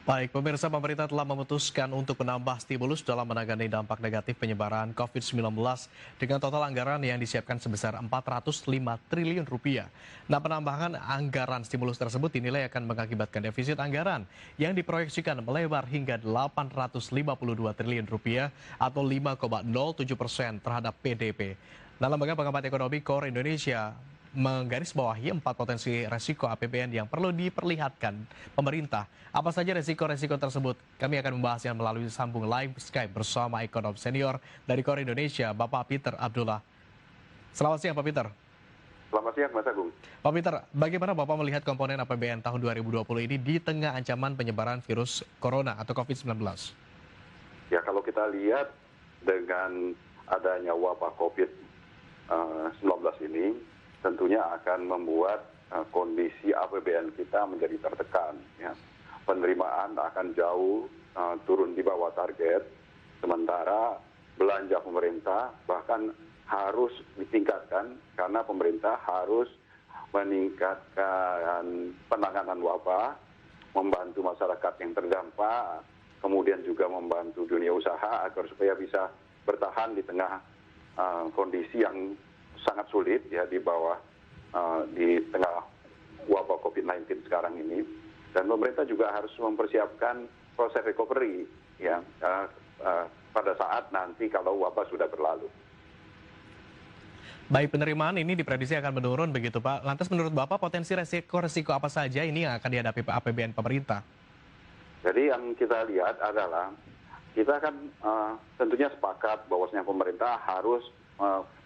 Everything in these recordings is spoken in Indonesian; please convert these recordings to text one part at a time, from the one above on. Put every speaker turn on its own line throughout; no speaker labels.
Baik, pemirsa, pemerintah telah memutuskan untuk menambah stimulus dalam menangani dampak negatif penyebaran COVID-19 dengan total anggaran yang disiapkan sebesar 405 triliun rupiah. Nah, penambahan anggaran stimulus tersebut dinilai akan mengakibatkan defisit anggaran yang diproyeksikan melebar hingga 852 triliun rupiah atau 5,07% terhadap PDB. Nah, Lembaga Pengamat Ekonomi Core Indonesia menggarisbawahi 4 potensi resiko APBN yang perlu diperlihatkan pemerintah. Apa saja resiko-resiko tersebut? Kami akan membahasnya melalui sambung live Skype bersama ekonom senior dari Core Indonesia, Bapak Peter Abdullah. Selamat siang, Pak Peter.
Selamat siang, Mas Agung.
Pak Peter, bagaimana Bapak melihat komponen APBN tahun 2020 ini di tengah ancaman penyebaran virus corona atau COVID-19?
Ya, kalau kita lihat dengan adanya wabah COVID-19 ini, tentunya akan membuat kondisi APBN kita menjadi tertekan. Ya. Penerimaan akan jauh turun di bawah target, sementara belanja pemerintah bahkan harus ditingkatkan karena pemerintah harus meningkatkan penanganan wabah, membantu masyarakat yang terdampak, kemudian juga membantu dunia usaha agar supaya bisa bertahan di tengah kondisi yang sangat sulit ya di tengah wabah COVID-19 sekarang ini. Dan pemerintah juga harus mempersiapkan proses recovery ya pada saat nanti kalau wabah sudah berlalu.
Baik, penerimaan ini diprediksi akan menurun begitu, Pak. Lantas menurut Bapak potensi resiko-resiko apa saja ini yang akan dihadapi APBN pemerintah?
Jadi yang kita lihat adalah kita kan tentunya sepakat bahwasanya pemerintah harus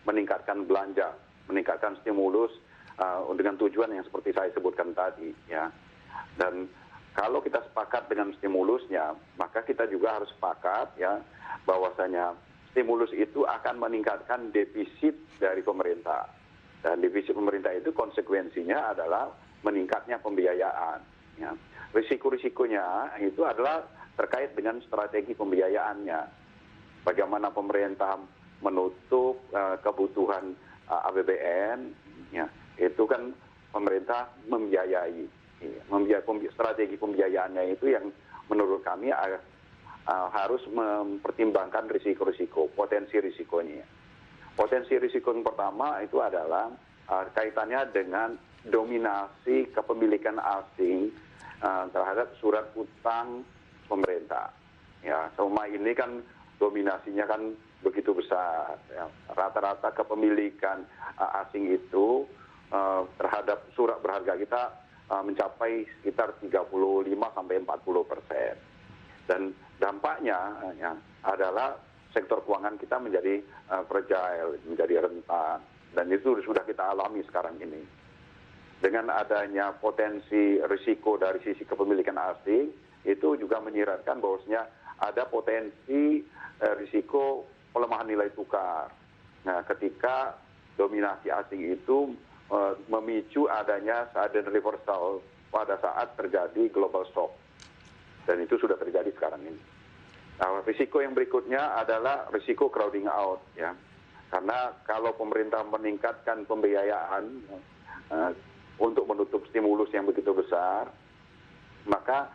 meningkatkan belanja, meningkatkan stimulus dengan tujuan yang seperti saya sebutkan tadi, ya. Dan kalau kita sepakat dengan stimulusnya, maka kita juga harus sepakat, ya, bahwasanya stimulus itu akan meningkatkan defisit dari pemerintah. Dan defisit pemerintah itu konsekuensinya adalah meningkatnya pembiayaan. Ya. Risiko-risikonya itu adalah terkait dengan strategi pembiayaannya. Bagaimana pemerintah menutup kebutuhan APBN, ya, itu kan pemerintah membiayai. Strategi pembiayaannya itu yang menurut kami harus mempertimbangkan risiko-risiko, potensi risikonya. Potensi risiko yang pertama itu adalah kaitannya dengan dominasi kepemilikan asing terhadap surat utang pemerintah. Ya, selama ini kan dominasinya kan begitu besar. Ya. Rata-rata kepemilikan asing itu terhadap surat berharga kita mencapai sekitar 35-40%. Dan dampaknya ya, adalah sektor keuangan kita menjadi fragile, menjadi rentan. Dan itu sudah kita alami sekarang ini. Dengan adanya potensi risiko dari sisi kepemilikan asing, itu juga menyiratkan bahwasanya ada potensi risiko pelemahan nilai tukar. Nah, ketika dominasi asing itu memicu adanya sudden reversal pada saat terjadi global shock. Dan itu sudah terjadi sekarang ini. Nah, risiko yang berikutnya adalah risiko crowding out, ya. Karena kalau pemerintah meningkatkan pembiayaan untuk menutup stimulus yang begitu besar, maka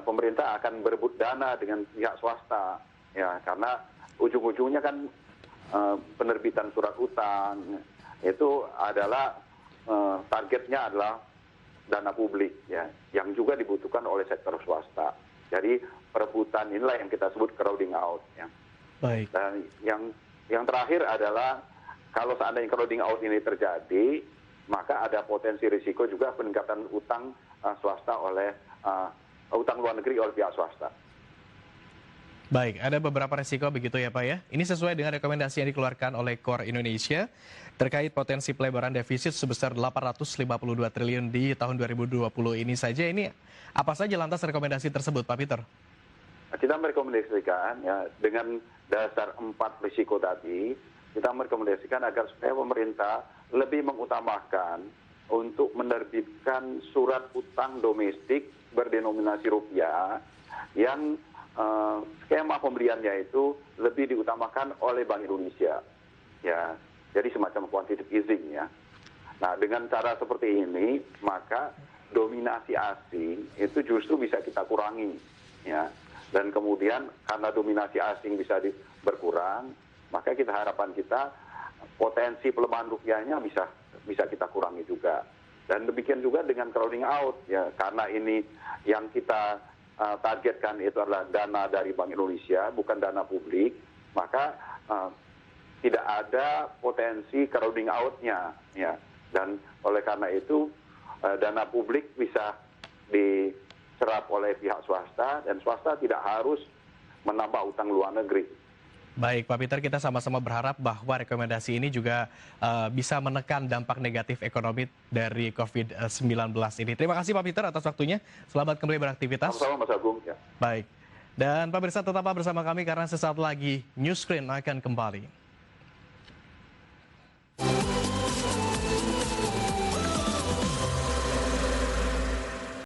pemerintah akan berebut dana dengan pihak swasta, ya. Karena ujung-ujungnya kan penerbitan surat utang itu adalah targetnya adalah dana publik, ya, yang juga dibutuhkan oleh sektor swasta. Jadi perebutan inilah yang kita sebut crowding out, ya.
Baik.
Dan yang terakhir adalah kalau seandainya crowding out ini terjadi, maka ada potensi risiko juga peningkatan utang swasta oleh utang luar negeri oleh pihak swasta.
Baik, ada beberapa resiko begitu ya Pak ya. Ini sesuai dengan rekomendasi yang dikeluarkan oleh Core Indonesia terkait potensi pelebaran defisit sebesar 852 triliun di tahun 2020 ini saja. Ini apa saja lantas rekomendasi tersebut Pak Peter?
Kita merekomendasikan ya dengan dasar 4 risiko tadi, kita merekomendasikan agar supaya pemerintah lebih mengutamakan untuk menerbitkan surat utang domestik berdenominasi rupiah yang skema pembeliannya itu lebih diutamakan oleh Bank Indonesia, ya, jadi semacam quantitative easing, ya. Nah, dengan cara seperti ini, maka dominasi asing itu justru bisa kita kurangi, ya. Dan kemudian karena dominasi asing bisa berkurang, maka harapan kita potensi pelemahan rupiahnya bisa kita kurangi juga. Dan demikian juga dengan crowding out, ya, karena ini yang kita targetkan itu adalah dana dari Bank Indonesia, bukan dana publik, maka tidak ada potensi crowding out-nya, ya. Dan oleh karena itu dana publik bisa diserap oleh pihak swasta, dan swasta tidak harus menambah utang luar negeri.
Baik, Pak Peter, kita sama-sama berharap bahwa rekomendasi ini juga bisa menekan dampak negatif ekonomi dari COVID-19 ini. Terima kasih Pak Peter atas waktunya. Selamat kembali beraktivitas.
Sama-sama Mas Agung. Ya.
Baik. Dan pemirsa tetaplah bersama kami karena sesaat lagi News Screen akan kembali.